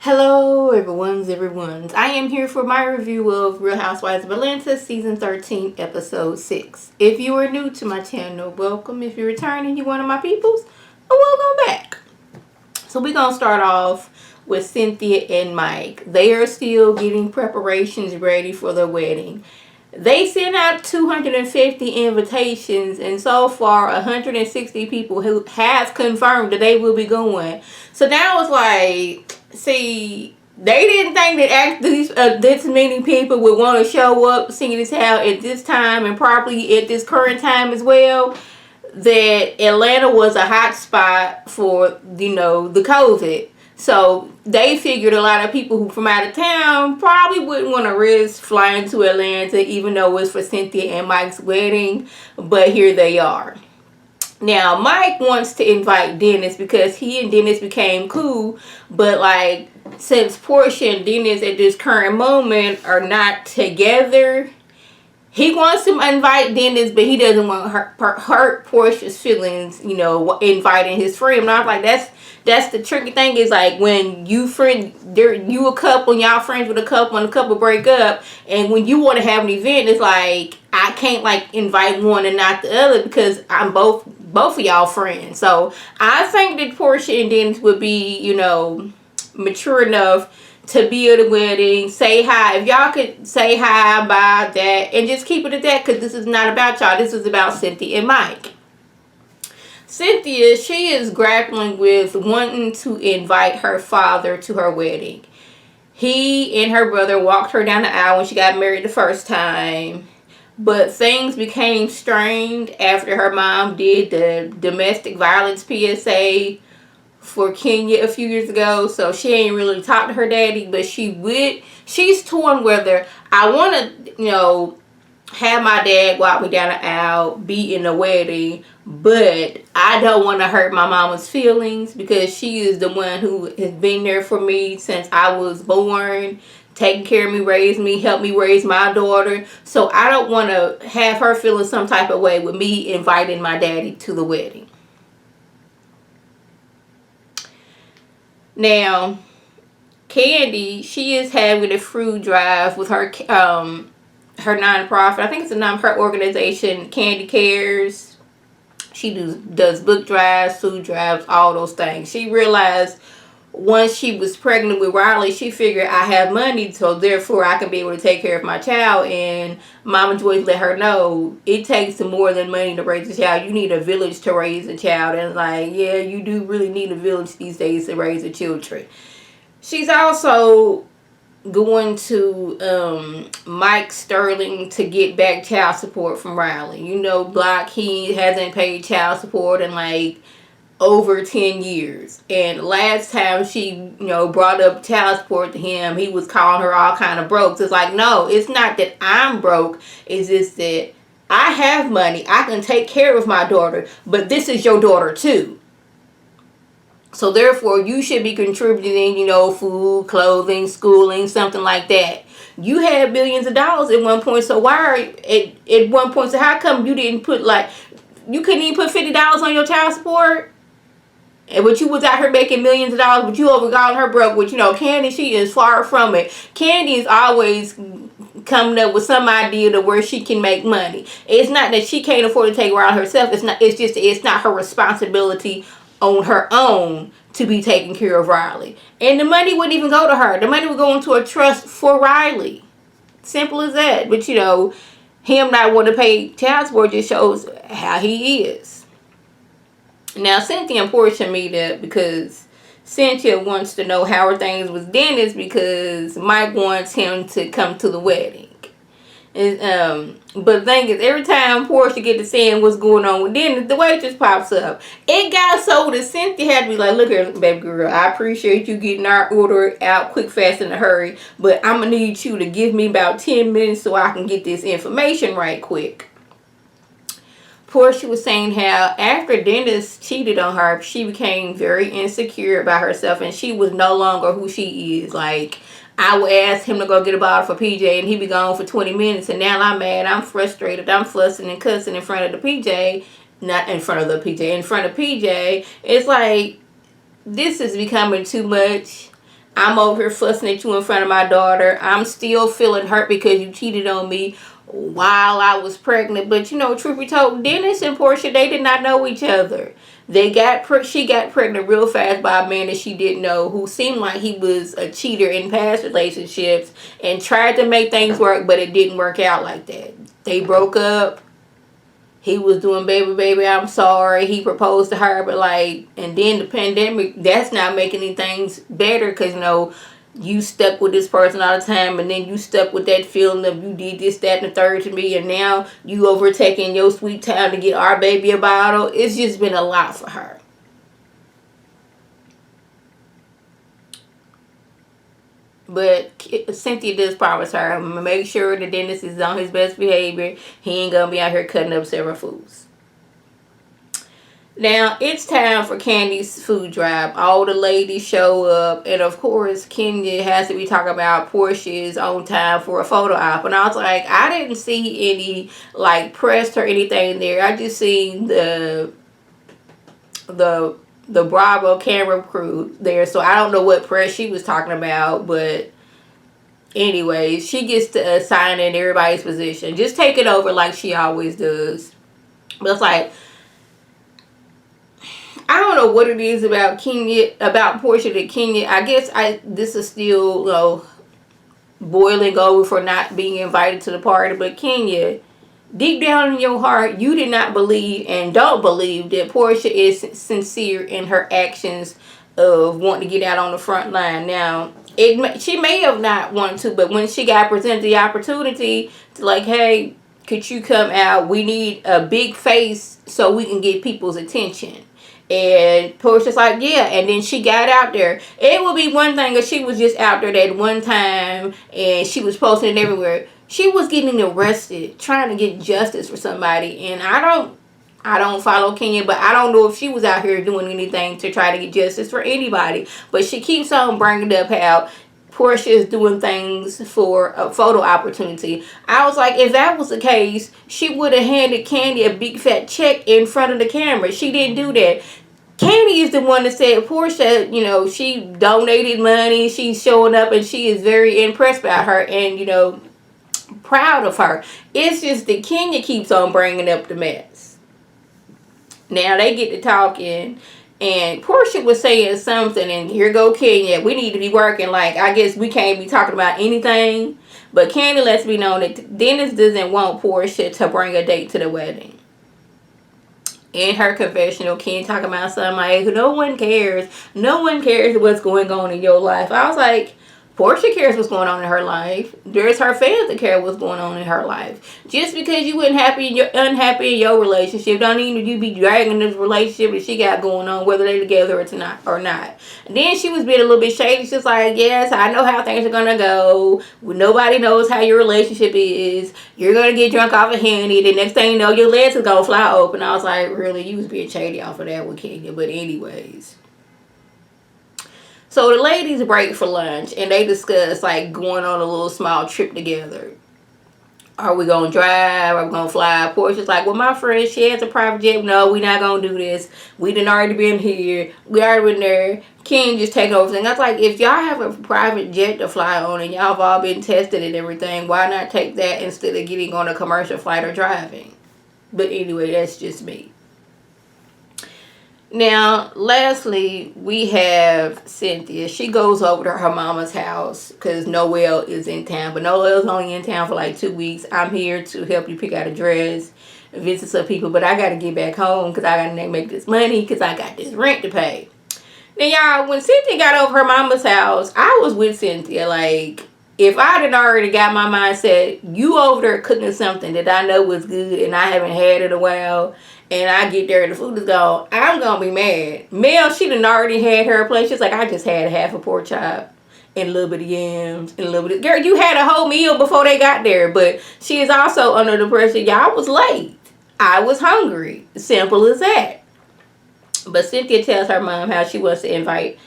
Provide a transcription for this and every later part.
Hello everyone's. I am here for my review of Real Housewives of Atlanta Season 13 Episode 6. If you are new to my channel, welcome. If you're returning, you're one of my peoples, welcome back. So we're going to start off with Cynthia and Mike. They are still getting preparations ready for their wedding. They sent out 250 invitations, and so far 160 people who have confirmed that they will be going. So now it's like, see, they didn't think that actually this many people would want to show up, seeing as how at this time and probably at this current time as well, that Atlanta was a hot spot for, the COVID. So they figured a lot of people who from out of town probably wouldn't want to risk flying to Atlanta, even though it's for Cynthia and Mike's wedding. But here they are. Now, Mike wants to invite Dennis because he and Dennis became cool. But, like, since Portia and Dennis at this current moment are not together, he wants to invite Dennis, but he doesn't want to hurt Portia's feelings, inviting his friend. And I was like, that's the tricky thing, is like when you a couple and y'all friends with a couple and the couple break up, and when you want to have an event, it's like I can't like invite one and not the other because I'm both of y'all friends. So I think that Portia and Dennis would be, mature enough to be at a wedding, say hi. If y'all could say hi about that and just keep it at that, because this is not about y'all. This is about Cynthia and Mike. Cynthia, she is grappling with wanting to invite her father to her wedding. He and her brother walked her down the aisle when she got married the first time. But things became strained after her mom did the domestic violence PSA for Kenya a few years ago. So she ain't really talked to her daddy, but she's torn whether I want to, have my dad walk me down the aisle, be in the wedding, but I don't want to hurt my mama's feelings because she is the one who has been there for me since I was born, taking care of me, raised me, helped me raise my daughter. So I don't want to have her feeling some type of way with me inviting my daddy to the wedding. Now, Kandi, she is having a food drive with her nonprofit. I think it's her organization, Kandi Cares. She does book drives, food drives, all those things. She realized once she was pregnant with Riley, she figured I have money, so therefore I can be able to take care of my child. And Mama Joyce let her know it takes more than money to raise a child. You need a village to raise a child. And like, yeah, you do really need a village these days to raise the children. She's also going to Mike Sterling to get back child support from Riley. Block, he hasn't paid child support in like over 10 years. And last time she, brought up child support to him, he was calling her all kind of broke. So it's like, no, it's not that I'm broke. It's just that I have money. I can take care of my daughter, but this is your daughter too. So therefore, you should be contributing, food, clothing, schooling, something like that. You had billions of dollars at one point, so at one point, so how come you didn't put you couldn't even put $50 on your child support? But you was out here making millions of dollars, but you overcalling her broke, which, Kandi, she is far from it. Kandi is always coming up with some idea to where she can make money. It's not that she can't afford to take her out herself. It's not her responsibility on her own to be taking care of Riley. And the money wouldn't even go to her. The money would go into a trust for Riley. Simple as that. But, him not wanting to pay child support just shows how he is. Now, Cynthia and Portia meet up because Cynthia wants to know how are things with Dennis because Mike wants him to come to the wedding. And, but the thing is, every time Portia get to seeing what's going on with Dennis, the waitress pops up. It got so that Cynthia had to be like, look here, baby girl, I appreciate you getting our order out quick, fast, in a hurry, but I'm going to need you to give me about 10 minutes so I can get this information right quick. Portia was saying how after Dennis cheated on her, she became very insecure about herself and she was no longer who she is. Like, I would ask him to go get a bottle for PJ and he'd be gone for 20 minutes and now I'm mad, I'm frustrated, I'm fussing and cussing in front of the PJ. Not in front of the PJ, in front of PJ. It's like, this is becoming too much. I'm over here fussing at you in front of my daughter. I'm still feeling hurt because you cheated on me while I was pregnant. But you know, truth be told, Dennis and Portia, they did not know each other. She got pregnant real fast by a man that she didn't know, who seemed like he was a cheater in past relationships and tried to make things work, but it didn't work out like that. They broke up. He was doing baby, baby, I'm sorry. He proposed to her, but like, and then the pandemic, that's not making any things better because, you know, you stuck with this person all the time, and then you stuck with that feeling of you did this, that, and the third to me, and now you overtaking your sweet time to get our baby a bottle. It's just been a lot for her. But Cynthia does promise her, I'm going to make sure that Dennis is on his best behavior. He ain't going to be out here cutting up several foods. Now, it's time for Kandi's food drive. All the ladies show up. And, of course, Kenya has to be talking about Portia's on time for a photo op. And I was like, I didn't see any, like, press or anything there. I just seen the Bravo camera crew there. So, I don't know what press she was talking about. But, anyways, she gets to assign in everybody's position. Just take it over like she always does. But it's like, I don't know what it is about Portia to Kenya. I guess this is still, you know, boiling over for not being invited to the party. But Kenya, deep down in your heart, you did not believe and don't believe that Portia is sincere in her actions of wanting to get out on the front line. Now, she may have not wanted to, but when she got presented the opportunity to, like, hey, could you come out? We need a big face so we can get people's attention. And Portia's like, yeah. And then she got out there. It would be one thing if she was just out there that one time and she was posting it everywhere. She was getting arrested, trying to get justice for somebody. And I don't follow Kenya, but I don't know if she was out here doing anything to try to get justice for anybody. But she keeps on bringing up how Portia is doing things for a photo opportunity. I was like, if that was the case, she would have handed Kandi a big fat check in front of the camera. She didn't do that. Kandi is the one that said Portia, you know, she donated money. She's showing up and she is very impressed by her and, you know, proud of her. It's just that Kenya keeps on bringing up the mess. Now they get to talking. And Portia was saying something, and here go Kenya. We need to be working. Like, I guess we can't be talking about anything. But Kandi lets me know that Dennis doesn't want Portia to bring a date to the wedding. In her confessional, Kenya talking about something like, no one cares. No one cares what's going on in your life. I was like, Portia cares what's going on in her life. There's her fans that care what's going on in her life. Just because you unhappy in your relationship, don't mean you be dragging this relationship that she got going on, whether they together or not. And then she was being a little bit shady. She's like, yes, I know how things are gonna go. Nobody knows how your relationship is. You're gonna get drunk off of Henny. The next thing you know, your legs is gonna fly open. I was like, really, you was being shady off of that with Kenya. But anyways. So the ladies break for lunch and they discuss like going on a little small trip together. Are we going to drive? Are we going to fly? Portia's like, well, my friend, she has a private jet. No, we're not going to do this. We done already been here. We already been there. Ken just take over. And I was like, if y'all have a private jet to fly on and y'all have all been tested and everything, why not take that instead of getting on a commercial flight or driving? But anyway, that's just me. Now, lastly, we have Cynthia. She goes over to her mama's house because Noelle is in town. But Noelle's only in town for like 2 weeks. I'm here to help you pick out a dress, visit some people. But I got to get back home because I got to make this money because I got this rent to pay. Now, y'all, when Cynthia got over her mama's house, I was with Cynthia. Like, if I had already got my mindset, you over there cooking something that I know was good and I haven't had in a while, and I get there and the food is gone, I'm going to be mad. Mel, she done already had her place. She's like, I just had half a pork chop and a little bit of yams and a little bit of... Girl, you had a whole meal before they got there. But she is also under the pressure. Y'all was late. I was hungry. Simple as that. But Cynthia tells her mom how she wants to invite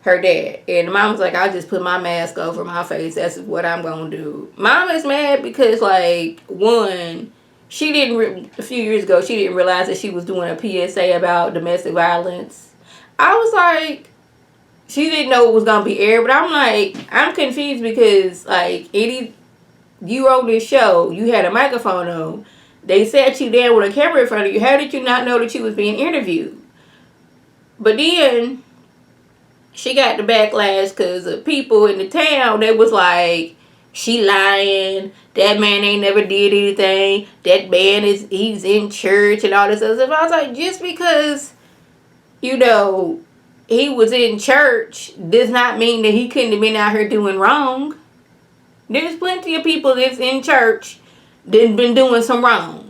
her dad. And the mom's like, I'll just put my mask over my face. That's what I'm going to do. Mom is mad because, like, one... She didn't, a few years ago, she didn't realize that she was doing a PSA about domestic violence. I was like, she didn't know it was gonna be aired. But I'm like, I'm confused because like you on this show, you had a microphone on. They sat you there with a camera in front of you. How did you not know that you was being interviewed? But then she got the backlash because of people in the town. They was like, she lying. That man ain't never did anything. That man he's in church and all this other stuff. I was like, just because, you know, he was in church does not mean that he couldn't have been out here doing wrong. There's plenty of people that's in church that been doing some wrong.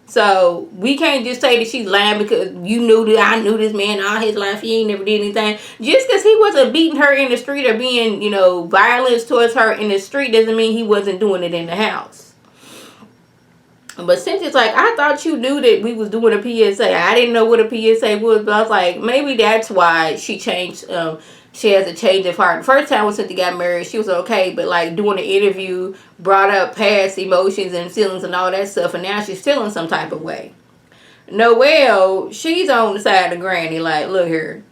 So we can't just say that she's lying because you knew that I knew this man all his life. He ain't never did anything. Just because he wasn't beating her in the street or being, violence towards her in the street doesn't mean he wasn't doing it in the house. But Cynthia's like, I thought you knew that we was doing a PSA. I didn't know what a PSA was, but I was like, maybe that's why she changed. She has a change of heart. The first time when Cynthia got married, she was okay, but like doing an interview brought up past emotions and feelings and all that stuff, and now she's feeling some type of way. Noelle, she's on the side of Granny, like, look here.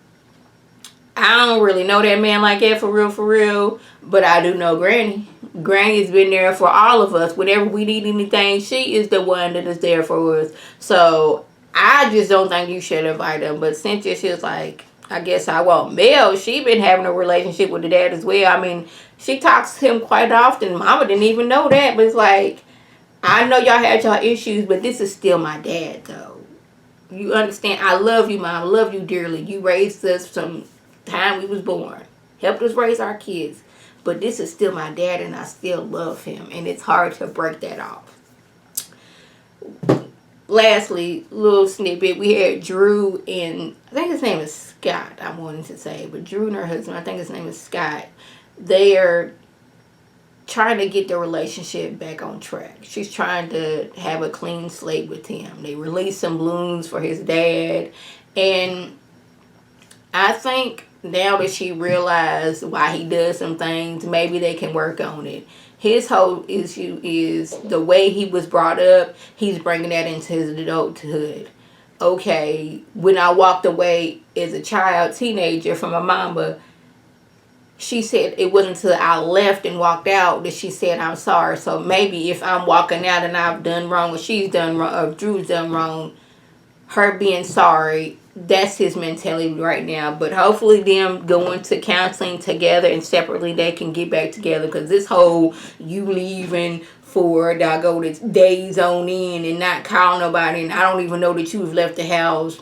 I don't really know that man like that for real, but I do know Granny. Granny's been there for all of us. Whenever we need anything, she is the one that is there for us. So I just don't think you should invite him. But Cynthia, she was like, I guess I won't. Mel, she been having a relationship with the dad as well. I mean, she talks to him quite often. Mama didn't even know that, but it's like, I know y'all had y'all issues, but this is still my dad, though. You understand? I love you, Mom. I love you dearly. You raised us from the time we was born. Helped us raise our kids. But this is still my dad, and I still love him. And it's hard to break that off. Lastly, little snippet. We had Drew and, I think his name is Scott, I wanted to say. But Drew and her husband, I think his name is Scott. They are trying to get their relationship back on track. She's trying to have a clean slate with him. They released some balloons for his dad. And I think now that she realized why he does some things, maybe they can work on it. His whole issue is the way he was brought up. He's bringing that into his adulthood. Okay, when I walked away as a child, teenager from my mama, she said it wasn't until I left and walked out that she said, I'm sorry. So maybe if I'm walking out and I've done wrong or she's done wrong or Drew's done wrong, her being sorry, that's his mentality right now. But hopefully them going to counseling together and separately, they can get back together. Because this whole you leaving for days on end and not call nobody, and I don't even know that you've left the house.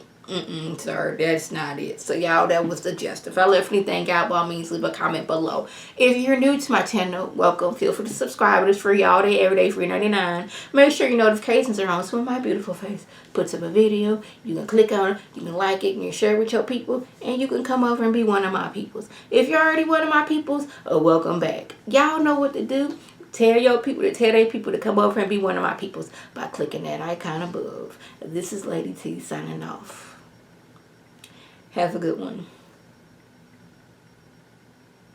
Sir, that's not it. So y'all, that was the gist. If I left anything out, by all means leave a comment below. If you're new to my channel, welcome. Feel free to subscribe. It is free all day, every day, free 99. Make sure your notifications are on so when my beautiful face puts up a video, you can click on it, you can like it, you can share it with your people, and you can come over and be one of my peoples. If you're already one of my peoples, welcome back. Y'all know what to do. Tell your people to tell their people to come over and be one of my peoples by clicking that icon above. This is Lady T signing off. Have a good one.